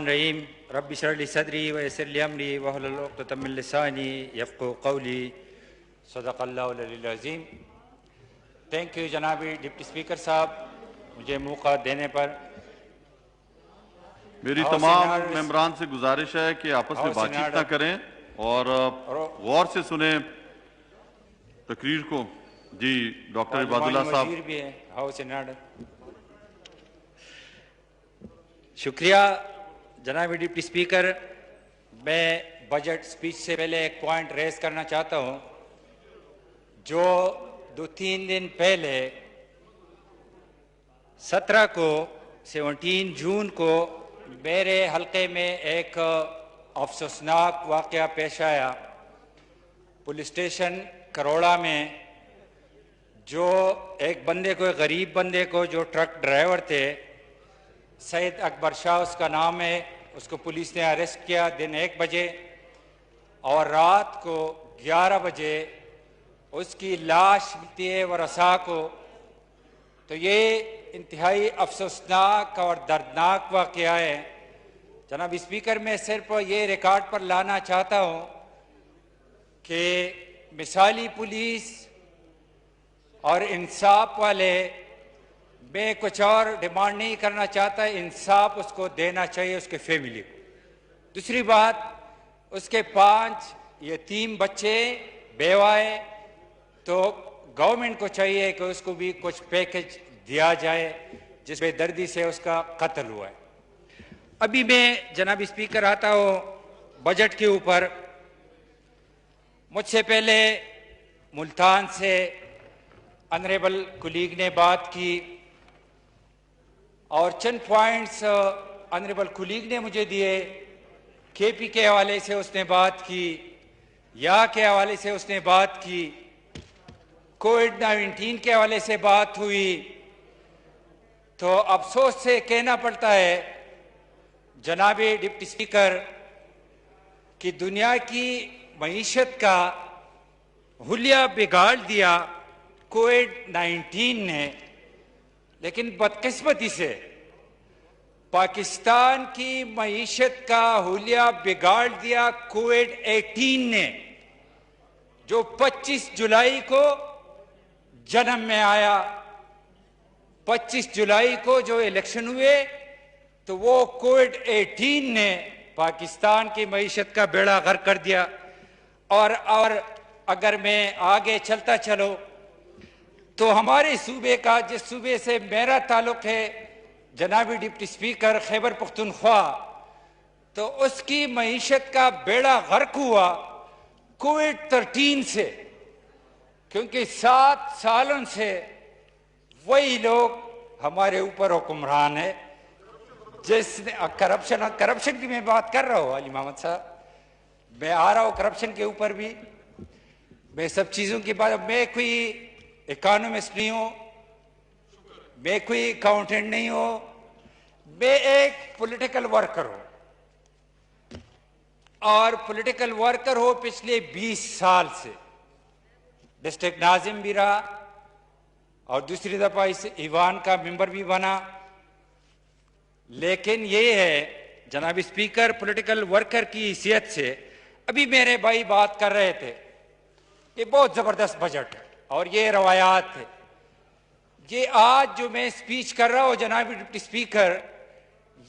रहीम rabbi इश्रह ली सदरी व यस्सिर ली अमरी वहलुल उक़दतम मिन लिसानी यफ़क़हू क़ौली सदक़ल्लाहुल अलीयुल अज़ीम। थैंक यू जनाबी डिप्टी स्पीकर साहब, मुझे मौका देने पर। मेरी तमाम मेंबरान से गुजारिश है कि आपस में बातचीत ना करें और गौर से सुने तकरीर को। जी डॉक्टर इबादुल्लाह साहब भी है हाउस एनाड। शुक्रिया जनाब डिप्टी स्पीकर। मैं बजट स्पीच से पहले एक पॉइंट रेज करना चाहता हूं। जो 2-3 दिन पहले 17 जून को मेरे हलके में एक अफसोसनाक वाक़या पेश आया। पुलिस स्टेशन करोड़ा में जो एक बंदे को, एक गरीब बंदे को, जो ट्रक ड्राइवर थे, सैयद अकबर शाह उसका नाम है, उसको पुलिस ने अरेस्ट किया दिन 1 बजे और रात को 11 बजे उसकी लाश मिलती है वरसा को। तो ये इंतहाई अफसोसनाक और दर्दनाक वाक़या है। जनाब स्पीकर, मैं सिर्फ ये रिकॉर्ड पर लाना चाहता हूँ कि मिसाली पुलिस और इंसाफ वाले, मैं कुछ और डिमांड नहीं करना चाहता, इंसाफ उसको देना चाहिए उसके फैमिली को। दूसरी बात, उसके 5 यतीम बच्चे, बेवाएं, तो गवर्नमेंट को चाहिए कि उसको भी कुछ पैकेज दिया जाए जिस बेदर्दी से उसका कत्ल हुआ है। अभी मैं जनाब स्पीकर आता हूँ बजट के ऊपर। मुझसे पहले मुल्तान से ऑनरेबल कुलीग ने बात की और चंद पॉइंट्स ऑनरेबल कुलीग ने मुझे दिए। केपी के हवाले से उसने बात की, या के हवाले से उसने बात की, कोविड-19 के हवाले से बात हुई। तो अफसोस से कहना पड़ता है जनाब डिप्टी स्पीकर कि दुनिया की मईशत का हुलिया बिगाड़ दिया कोविड-19 ने, लेकिन बदकिस्मती से पाकिस्तान की मईशत का हुलिया बिगाड़ दिया कोविड-18 ने, जो 25 जुलाई को जन्म में आया। 25 जुलाई को जो इलेक्शन हुए तो वो कोविड-18 ने पाकिस्तान की मईशत का बेड़ा गर्क कर दिया। और अगर मैं आगे चलता चलो तो हमारे सूबे का, जिस सूबे से मेरा ताल्लुक है जनाबी डिप्टी स्पीकर, खैबर पख्तूनख्वा, तो उसकी मईशत का बेड़ा गर्क हुआ कोविड-13 से, क्योंकि 7 सालों से वही लोग हमारे ऊपर हुक्मरान है जिसने करप्शन की मैं बात कर रहा हूँ। अली मोहम्मद साहब, मैं आ रहा हूँ करप्शन के ऊपर भी, मैं सब चीज़ों की बात। मैं कोई इकोनॉमिस्ट नहीं हूँ, मैं कोई अकाउंटेंट नहीं हूँ, मैं एक पॉलिटिकल वर्कर हूँ और पॉलिटिकल वर्कर हो पिछले 20 साल से। डिस्ट्रिक्ट नाजिम भी रहा और दूसरी दफा इस ईवान का मेंबर भी बना। लेकिन ये है जनाब स्पीकर, पॉलिटिकल वर्कर की हैसियत से, अभी मेरे भाई बात कर रहे थे, ये बहुत जबरदस्त बजट है और ये रवायात है। ये आज जो मैं स्पीच कर रहा हूं जनाब डिप्टी स्पीकर,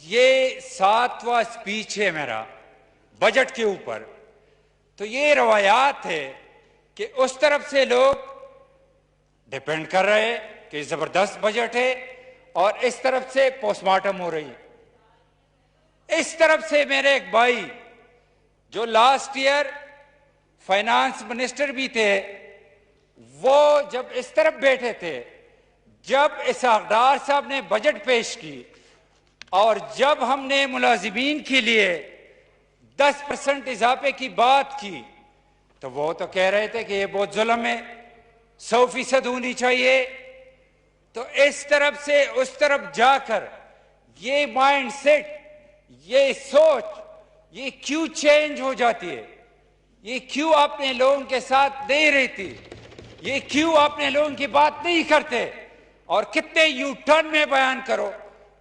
ये 7वां स्पीच है मेरा बजट के ऊपर। तो ये रवायात है कि उस तरफ से लोग डिपेंड कर रहे हैं कि जबरदस्त बजट है और इस तरफ से पोस्टमार्टम हो रही है। इस तरफ से मेरे एक भाई जो लास्ट ईयर फाइनेंस मिनिस्टर भी थे, वो जब इस तरफ बैठे थे, जब इसहाकडार साहब ने बजट पेश की और जब हमने मुलाजिमीन के लिए 10% इजाफे की बात की, तो वो तो कह रहे थे कि ये बहुत जुल्म है, 100% होनी चाहिए। तो इस तरफ से उस तरफ जाकर ये माइंड सेट, ये सोच, ये क्यों चेंज हो जाती है? ये क्यों अपने लोगों के साथ नहीं रहती? ये क्यों अपने लोगों की बात नहीं करते? और कितने यू टर्न में बयान करो।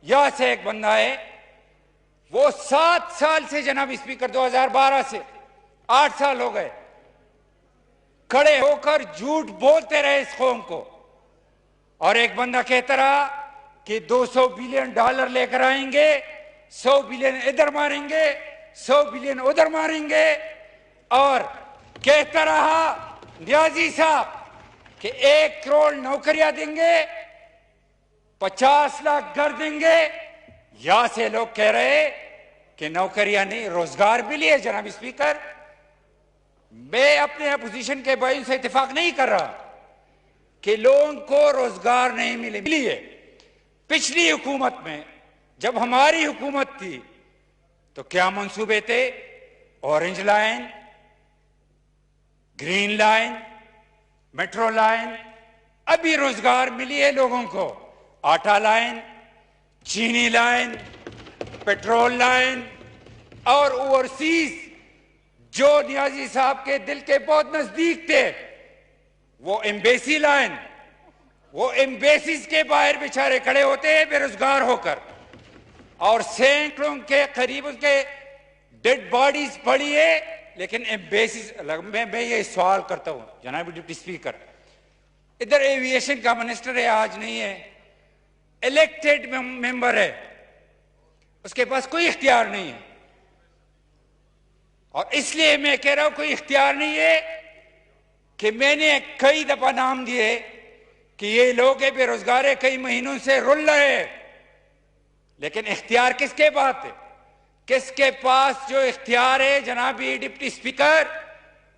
यहां से एक बंदा है वो 7 साल से जनाब स्पीकर 2012 से 8 साल हो गए खड़े होकर झूठ बोलते रहे इस कौम को। और एक बंदा कहता रहा कि 200 बिलियन डॉलर लेकर आएंगे, 100 बिलियन इधर मारेंगे, 100 बिलियन उधर मारेंगे। और कहता रहा न्याजी साहब कि 1 करोड़ नौकरियां देंगे, 50 लाख घर देंगे। यहां से लोग कह रहे कि नौकरियां नहीं, रोजगार मिली है। जनाब स्पीकर, मैं अपने अपोजिशन के भाइयों से इत्तेफाक नहीं कर रहा कि लोगों को रोजगार नहीं मिली है। पिछली हुकूमत में जब हमारी हुकूमत थी तो क्या मंसूबे थे? Orange line, green line, metro line. अभी रोजगार मिली है लोगों को। आटा लाइन, चीनी लाइन, पेट्रोल लाइन और ओवरसीज जो नियाजी साहब के दिल के बहुत नजदीक थे, वो एम्बेसी लाइन, वो एम्बेसीज के बाहर बेचारे खड़े होते हैं बेरोजगार होकर। और सैकड़ों के करीब उसके डेड बॉडीज पड़ी है। लेकिन एम्बेसीज, मैं ये सवाल करता हूं जनाब डिप्टी स्पीकर, इधर एविएशन का मिनिस्टर है, आज नहीं है, इलेक्टेड मेंबर है, उसके पास कोई इख्तियार नहीं है। और इसलिए मैं कह रहा हूं कोई इख्तियार नहीं है कि मैंने कई दफा नाम दिए कि ये लोग बेरोजगार है, कई महीनों से रुल रहे हैं। लेकिन इख्तियार किसके पास है? किसके पास जो इख्तियार है? जनाब डिप्टी स्पीकर,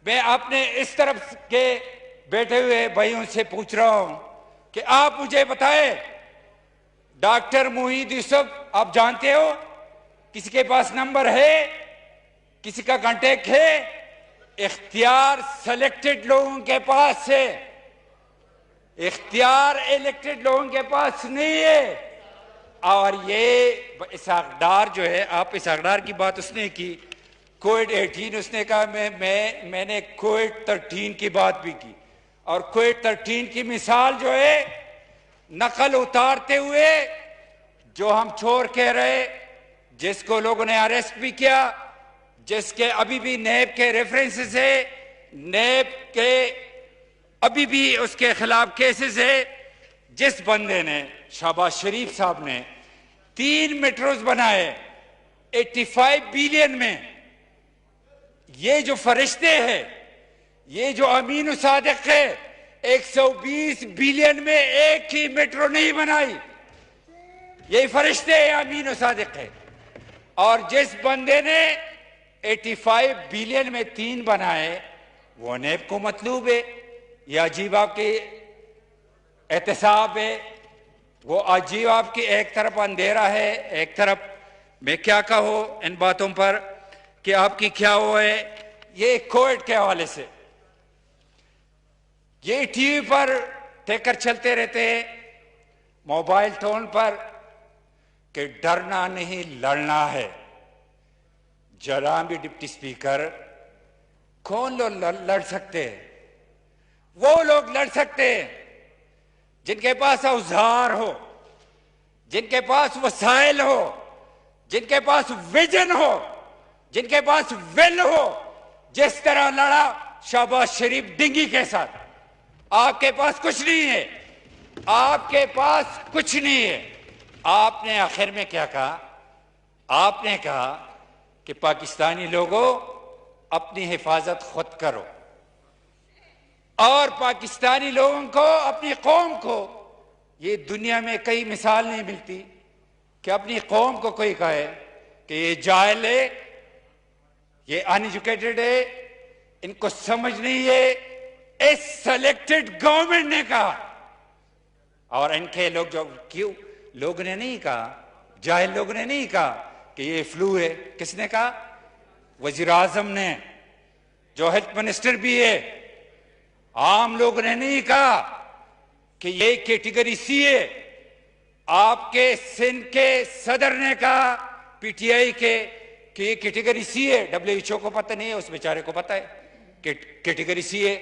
मैं अपने इस तरफ के बैठे हुए भाइयों से पूछ रहा हूं कि आप मुझे बताएं, डॉक्टर मोहीद यूसुफ आप जानते हो? किसी के पास नंबर है? किसी का कांटेक्ट है? इख्तियार सेलेक्टेड लोगों के पास है, इख्तियार इलेक्टेड लोगों के पास नहीं है। और ये इसहाक डार जो है, आप इसहाक डार की बात उसने की, कोविड 18 उसने कहा, मैंने कोविड 13 की बात भी की। और कोविड 13 की मिसाल जो है नकल उतारते हुए जो हम छोर कह रहे, जिसको लोगों ने अरेस्ट भी किया, जिसके अभी भी नैब के रेफरेंसेस है, नैब के अभी भी उसके खिलाफ केसेस है। जिस बंदे ने, शहबाज शरीफ साहब ने 3 मेट्रोज बनाए 85 बिलियन में, ये जो फरिश्ते हैं, ये जो अमीन सादिक है, 120 बिलियन में एक ही मेट्रो नहीं बनाई। ये फरिश्ते हैं, अमीन सादिक है। और जिस बंदे ने 85 बिलियन में 3 बनाए, वो नैब को मतलूब है। ये अजीब आपकी एहतसाब है, वो अजीब आपकी एक तरफ अंधेरा है, एक तरफ मैं क्या कहूं इन बातों पर कि आपकी क्या हो है। ये कोविड के हवाले से ये टीवी पर टेकर चलते रहते हैं, मोबाइल फोन पर, कि डरना नहीं लड़ना है। जनाब डिप्टी स्पीकर, कौन लोग लड़ सकते हैं? वो लोग लड़ सकते हैं जिनके पास औजार हो, जिनके पास वसाइल हो, जिनके पास विजन हो, जिनके पास विल हो। जिस तरह लड़ा शहबाज शरीफ डिंगी के साथ। आपके पास कुछ नहीं है, आपके पास कुछ नहीं है। आपने आखिर में क्या कहा? आपने कहा कि पाकिस्तानी लोगों, अपनी हिफाजत खुद करो। और पाकिस्तानी लोगों को, अपनी कौम को, ये दुनिया में कई मिसाल नहीं मिलती कि अपनी कौम को कोई कहे कि ये जाहिल है, ये अनएजुकेटेड है, इनको समझ नहीं है। इस सेलेक्टेड गवर्नमेंट ने कहा। और इनके लोग जो, क्यों लोग ने नहीं कहा, जाहिल लोग ने नहीं कहा कि ये फ्लू है। किसने कहा? वजीर आजम ने, जो हेल्थ मिनिस्टर भी है। आम लोग ने नहीं कहा कि ये कैटेगरी सी है। आपके सिंध के सदर ने कहा, पीटीआई के, कि ये कैटेगरी सी है। WHO को पता नहीं है, उस बेचारे को पता है कि कैटेगरी सी है।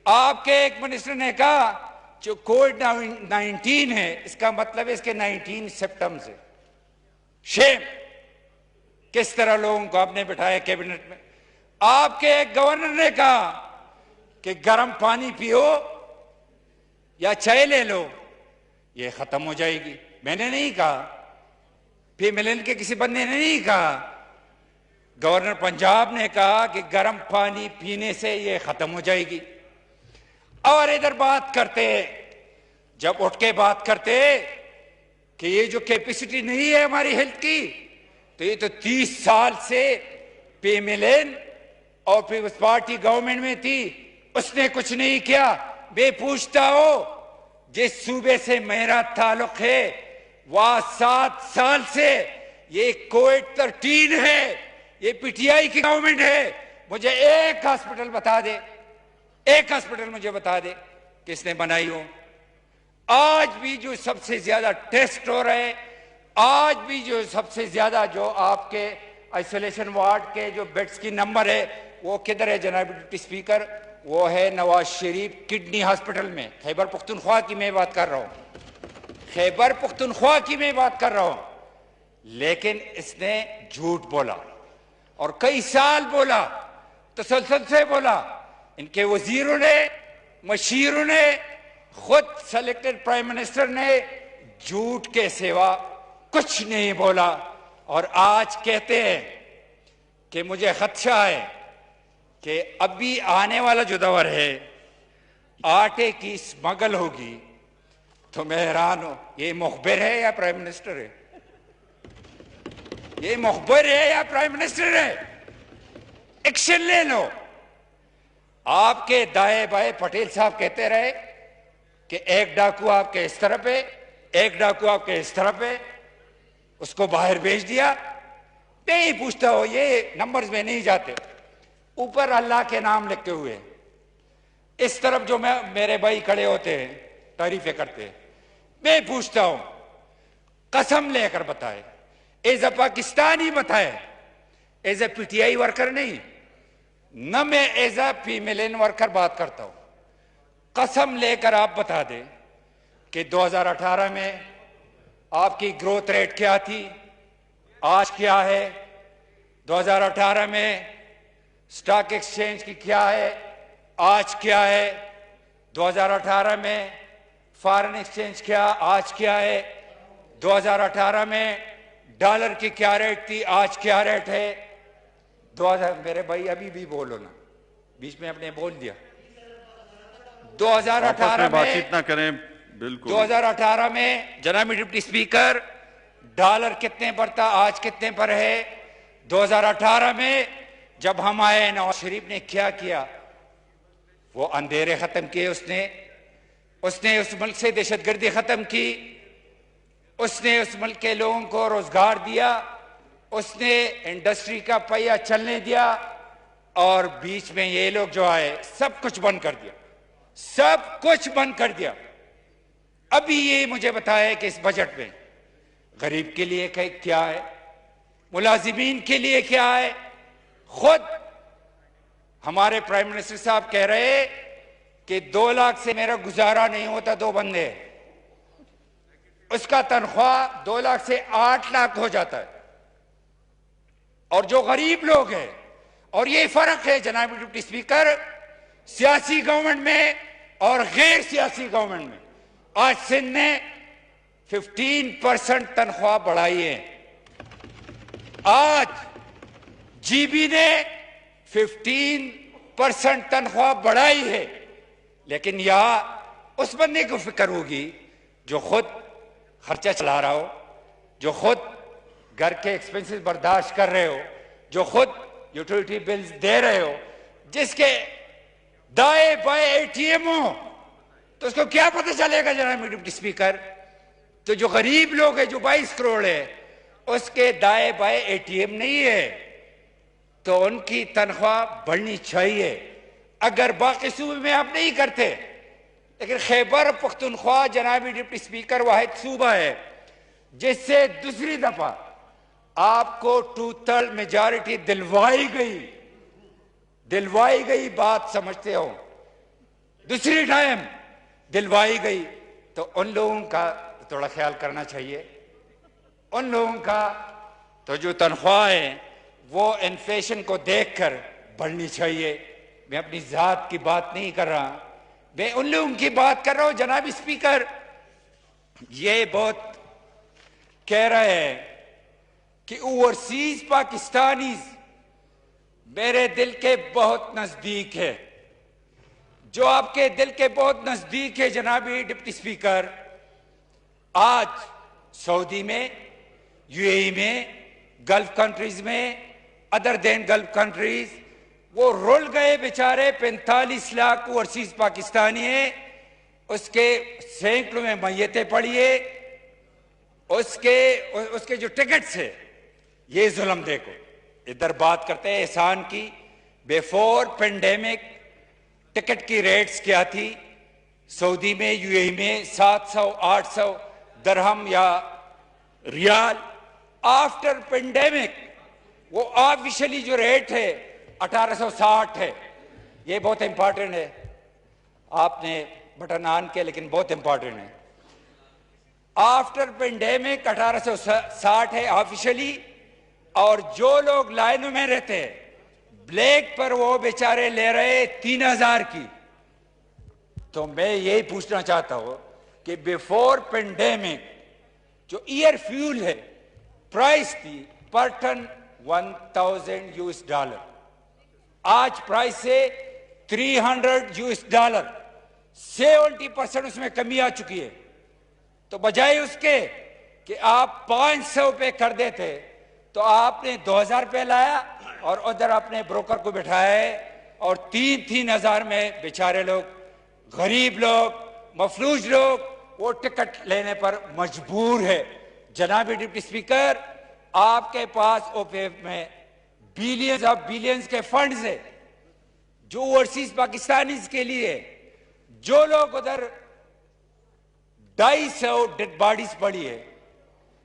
आपके एक मिनिस्टर ने कहा जो कोविड 19 है, इसका मतलब है इसके 19 सिम्टम्स है। शेम। किस तरह लोगों को आपने बिठाया कैबिनेट में। आपके एक गवर्नर ने कहा कि गर्म पानी पियो या चाय ले लो, ये खत्म हो जाएगी। मैंने नहीं कहा, फीमेलन के किसी बंदे ने नहीं कहा, गवर्नर पंजाब ने कहा कि गर्म पानी पीने से ये खत्म हो जाएगी। और इधर बात करते, जब उठ के बात करते कि ये जो कैपेसिटी नहीं है हमारी हेल्थ की, तो ये तो 30 साल से फीमेलन और पीपल्स पार्टी गवर्नमेंट में थी, उसने कुछ नहीं किया। मैं पूछता हूं, जिस सूबे से मेरा ताल्लुक है वहां 7 साल से ये कोविड 13 है, ये पीटीआई की गवर्नमेंट है। मुझे एक हॉस्पिटल बता दे, एक हॉस्पिटल मुझे बता दे किसने बनाई हो। आज भी जो सबसे ज्यादा टेस्ट हो रहे, आज भी जो सबसे ज्यादा जो आपके आइसोलेशन वार्ड के जो बेड्स की नंबर है वो किधर है जनाब डिप्टी स्पीकर? वो है नवाज शरीफ किडनी हॉस्पिटल में, खैबर पख्तूनख्वा की मैं बात कर रहा हूं, खैबर पख्तूनख्वा की मैं बात कर रहा हूं। लेकिन इसने झूठ बोला और कई साल बोला, तसलसल से बोला। इनके वजीरों ने, मशीरों ने, खुद सेलेक्टेड प्राइम मिनिस्टर ने झूठ के सिवा कुछ नहीं बोला। और आज कहते हैं कि मुझे खदशा है कि अभी आने वाला जो दौर है आटे की स्मगल होगी। तो मैं हैरान हूं, ये मुखबिर है या प्राइम मिनिस्टर है? ये मुखबिर है या प्राइम मिनिस्टर है? एक्शन ले लो। आपके दाएं बाएं पटेल साहब कहते रहे कि एक डाकू आपके इस तरफ है, एक डाकू आपके इस तरफ है, उसको बाहर भेज दिया। नहीं पूछता हो, ये नंबर्स में नहीं जाते, ऊपर अल्लाह के नाम लिखे हुए। इस तरफ जो मेरे भाई खड़े होते हैं तारीफें करते हैं, मैं पूछता हूं, कसम लेकर बताए, एज अ पाकिस्तानी बताए, एज अ पीटीआई वर्कर नहीं, न मैं एज अ फीमेल वर्कर बात करता हूं। कसम लेकर आप बता दें कि 2018 में आपकी ग्रोथ रेट क्या थी, आज क्या है? 2018 में स्टॉक एक्सचेंज की क्या है, आज क्या है? 2018 में फॉरेन एक्सचेंज क्या, आज क्या है? 2018 में डॉलर की क्या रेट थी, आज क्या रेट है? 2000 मेरे भाई अभी भी बोलो ना, बीच में आपने बोल दिया। 2018 में बातचीत ना करें, बिल्कुल। 2018 में जनाब डिप्टी स्पीकर डॉलर कितने पर था, आज कितने पर है? 2018 में जब हम आए, नवाज शरीफ ने क्या किया? वो अंधेरे खत्म किए उसने उस मुल्क से दहशतगर्दी खत्म की, उसने उस मुल्क के लोगों को रोजगार दिया, उसने इंडस्ट्री का पहिया चलने दिया। और बीच में ये लोग जो आए सब कुछ बंद कर दिया, सब कुछ बंद कर दिया। अभी ये मुझे बताया कि इस बजट में गरीब के लिए क्या है, मुलाजिमीन के लिए क्या है? खुद हमारे प्राइम मिनिस्टर साहब कह रहे कि 2 लाख से मेरा गुजारा नहीं होता, 2 बंदे, उसका तनख्वाह 2 लाख से 8 लाख हो जाता है। और जो गरीब लोग हैं, और ये फर्क है जनाब डिप्टी स्पीकर, सियासी गवर्नमेंट में और गैर सियासी गवर्नमेंट में। आज सिंध ने 15% तनख्वाह बढ़ाई है, आज जीबी ने 15% तनख्वाह बढ़ाई है। लेकिन यहां उस बंदे को फिक्र होगी जो खुद खर्चा चला रहा हो, जो खुद घर के एक्सपेंसेस बर्दाश्त कर रहे हो, जो खुद यूटिलिटी बिल्स दे रहे हो, जिसके दाएं बाएं एटीएम हो, तो उसको क्या पता चलेगा जनाब डिप्टी स्पीकर? तो जो गरीब लोग हैं, जो 22 करोड़ है, उसके दाएं बाएं एटीएम नहीं है, तो उनकी तनख्वाह बढ़नी चाहिए। अगर बाकी सूबे में आप नहीं करते, लेकिन खैबर पख्तूनख्वा जनाब डिप्टी स्पीकर वाहिद सूबा है जिससे दूसरी दफा आपको 2/3 मेजॉरिटी दिलवाई गई, बात समझते हो, दूसरी टाइम दिलवाई गई, तो उन लोगों का थोड़ा ख्याल करना चाहिए। उन लोगों का तो जो तनख्वाहें वो इन्फ्लेशन को देखकर बढ़नी चाहिए। मैं अपनी जात की बात नहीं कर रहा, मैं उन लोगों की बात कर रहा हूं। जनाब स्पीकर, ये बहुत कह रहे हैं कि ओवरसीज पाकिस्तानीज मेरे दिल के बहुत नजदीक है। जो आपके दिल के बहुत नजदीक है जनाबी डिप्टी स्पीकर, आज सऊदी में, यूएई में, गल्फ कंट्रीज में, अदर देन गल्फ कंट्रीज, वो रुल गए बेचारे। 45 लाख ओवरसीज पाकिस्तानी है, उसके सैकड़ों में मैयतें पड़ी है, उसके जो टिकट्स है, ये जुल्म देखो। इधर बात करते हैं एहसान की। बिफोर पेंडेमिक टिकट की रेट्स क्या थी सऊदी में, यूएई में? 700-800 दरहम या रियाल। आफ्टर पेंडेमिक वो ऑफिशियली जो रेट है 1860 है। ये बहुत इंपॉर्टेंट है, आपने बटन ऑन किया लेकिन बहुत इंपॉर्टेंट है। आफ्टर पेंडेमिक 1860 है ऑफिशियली, और जो लोग लाइनों में रहते हैं ब्लैक पर वो बेचारे ले रहे 3000 की। तो मैं यही पूछना चाहता हूं कि बिफोर पेंडेमिक जो ईयर फ्यूल है प्राइस थी पर टन $1000, आज प्राइस से $300, 70% उसमें कमी आ चुकी है। तो बजाय उसके कि आप 500 पे कर देते, तो आपने 2000 पे लाया और उधर अपने ब्रोकर को बिठाया है, और 3-3000 में बेचारे लोग, गरीब लोग, मफलूज लोग वो टिकट लेने पर मजबूर है। जनाब डिप्टी स्पीकर, आपके पास ओपेफ में बिलियंस ऑफ बिलियंस के फंड्स है जो ओवरसीज पाकिस्तानीज के लिए। जो लोग उधर 250 डेड बॉडीज पड़ी है,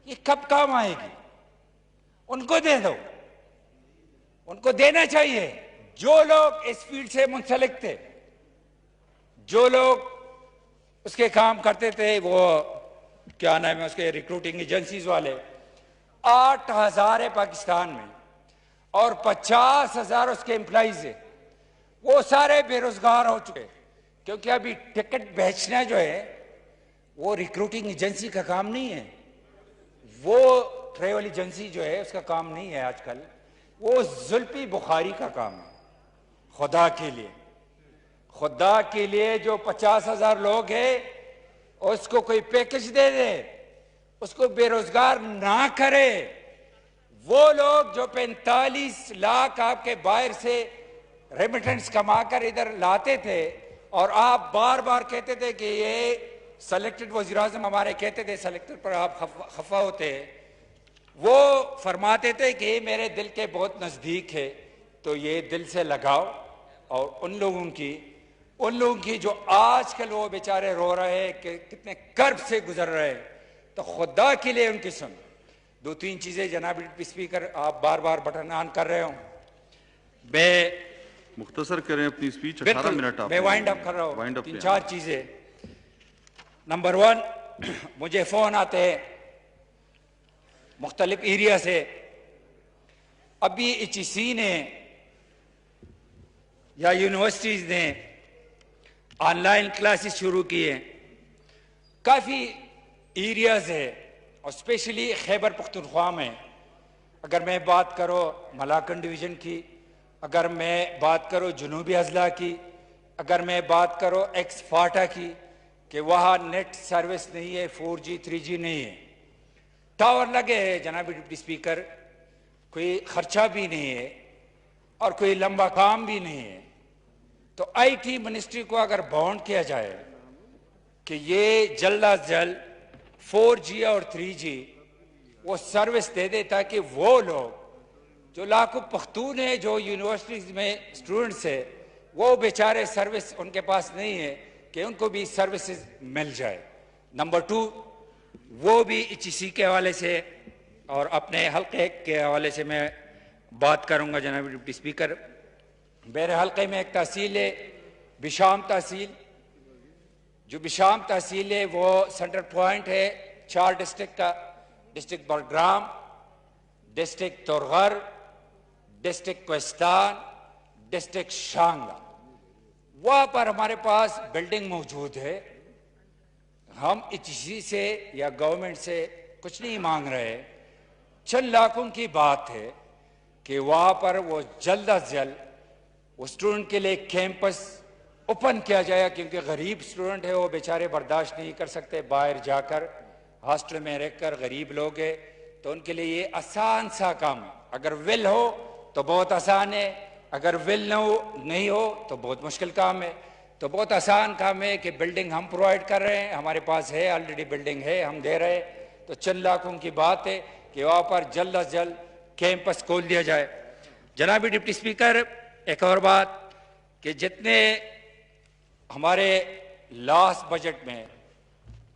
ये कब काम आएगी? उनको दे दो, उनको देना चाहिए। जो लोग इस फील्ड से मुंसलिक थे, जो लोग उसके काम करते थे, वो क्या नाम है उसके, रिक्रूटिंग एजेंसीज वाले, 8000 है पाकिस्तान में और 50,000 उसके एम्प्लॉइज है। वो सारे बेरोजगार हो चुके, क्योंकि अभी टिकट बेचना जो है वो रिक्रूटिंग एजेंसी का काम नहीं है, वो ट्रेवल एजेंसी जो है उसका काम नहीं है आजकल, वो जुल्फी बुखारी का काम है। खुदा के लिए, खुदा के लिए, जो 50,000 लोग हैं उसको कोई पैकेज दे दे, उसको बेरोजगार ना करे। वो लोग जो 45 लाख आपके बाहर से रेमिटेंस कमाकर इधर लाते थे, और आप बार बार कहते थे कि ये सेलेक्टेड वज़ीर आज़म हमारे कहते थे सेलेक्टेड पर आप खफा होते, वो फरमाते थे कि मेरे दिल के बहुत नज़दीक है। तो ये दिल से लगाओ, और उन लोगों की जो आजकल वो बेचारे रो रहे हैं कि कितने कर्ब से गुजर रहे हैं, तो खुदा के लिए उनकी सुन। 2-3 चीजें जनाब स्पीकर, आप बार बार बटन ऑन कर रहे हो, मैं मुख्तसर करें अपनी स्पीच। 18 मिनट आप, मैं वाइंड अप कर रहा हूँ। 3-4 चीजें। नंबर 1, मुझे फोन आते हैं मुख्तलिफ एरिया से। अभी HEC ने या यूनिवर्सिटीज ने ऑनलाइन क्लासेस शुरू की हैं। काफ़ी एरियाज है, और स्पेशली खैबर पख्तूनख्वा में, अगर मैं बात करूँ मलाकन डिवीज़न की, अगर मैं बात करूँ जनूबी अजला की, अगर मैं बात करूँ एक्स फाटा की, कि वहाँ नेट सर्विस नहीं है, 4G 3G नहीं है, टावर लगे हैं जनाब डिप्टी स्पीकर, कोई खर्चा भी नहीं है और कोई लंबा काम भी नहीं है। तो IT मिनिस्ट्री को अगर बाउंड किया जाए कि ये जल्द अज जल्द 4G और 3G वो सर्विस दे दे, ताकि वो लोग जो लाखों पख्तून है, जो यूनिवर्सिटीज में स्टूडेंट्स है, वो बेचारे सर्विस उनके पास नहीं है, कि उनको भी सर्विसेज मिल जाए। नंबर 2, वो भी HEC के हवाले से और अपने हल्के के हवाले से मैं बात करूंगा जनाब डिप्टी स्पीकर। मेरे हल्के में एक तहसील है बिशाम तहसील। जो बिशाम तहसील है वो सेंट्रल पॉइंट है 4 डिस्ट्रिक्ट का, district Battagram, district Torghar, district Kohistan, district Shangla, वहां पर हमारे पास बिल्डिंग मौजूद है। हम इसी से या गवर्नमेंट से कुछ नहीं मांग रहे, चंद लाखों की बात है कि वहां पर वो जल्द अज जल्द वो स्टूडेंट के लिए कैंपस ओपन किया जाए, क्योंकि गरीब स्टूडेंट है, वो बेचारे बर्दाश्त नहीं कर सकते बाहर जाकर, हॉस्टल में रहकर, गरीब लोग हैं, तो उनके लिए ये आसान सा काम है। अगर विल हो तो बहुत आसान है, अगर विल नहीं हो तो बहुत मुश्किल काम है। तो बहुत आसान काम है कि बिल्डिंग हम प्रोवाइड कर रहे हैं, हमारे पास है, ऑलरेडी बिल्डिंग है, हम दे रहे हैं। तो चंद लाखों की बात है कि वहाँ पर जल्द अज जल्द कैंपस खोल दिया जाए। जनाबी डिप्टी स्पीकर, एक और बात कि जितने हमारे लास्ट बजट में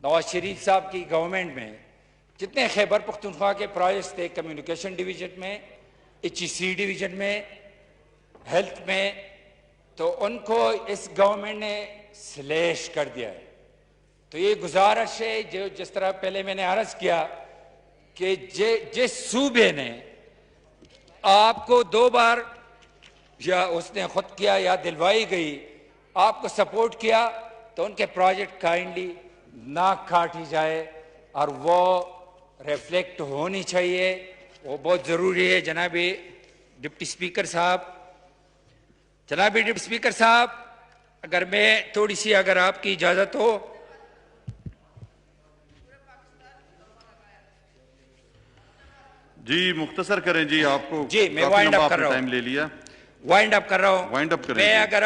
नवाज शरीफ साहब की गवर्नमेंट में जितने खैबर पख्तूनख्वा के प्रोजेक्ट्स थे, कम्युनिकेशन डिवीजन में, HEC डिवीजन में, हेल्थ में, तो उनको इस गवर्नमेंट ने स्लैश कर दिया है। तो ये गुजारिश है, जो जिस तरह पहले मैंने अर्ज किया कि जिस सूबे ने आपको 2 बार या उसने खुद किया या दिलवाई गई, आपको सपोर्ट किया, तो उनके प्रोजेक्ट काइंडली नाक काटी जाए और वो रिफ्लेक्ट होनी चाहिए, वो बहुत ज़रूरी है। जनाबी डिप्टी स्पीकर साहब, जनाबी डिप्टी स्पीकर साहब, अगर मैं थोड़ी सी, अगर आपकी इजाज़त हो। जी मुख्तसर करें जी, आपको जी मैं वाइंड अप कर रहा हूँ, टाइम ले लिया, वाइंड अप कर रहा हूँ। वाइंड अप करें। मैं अगर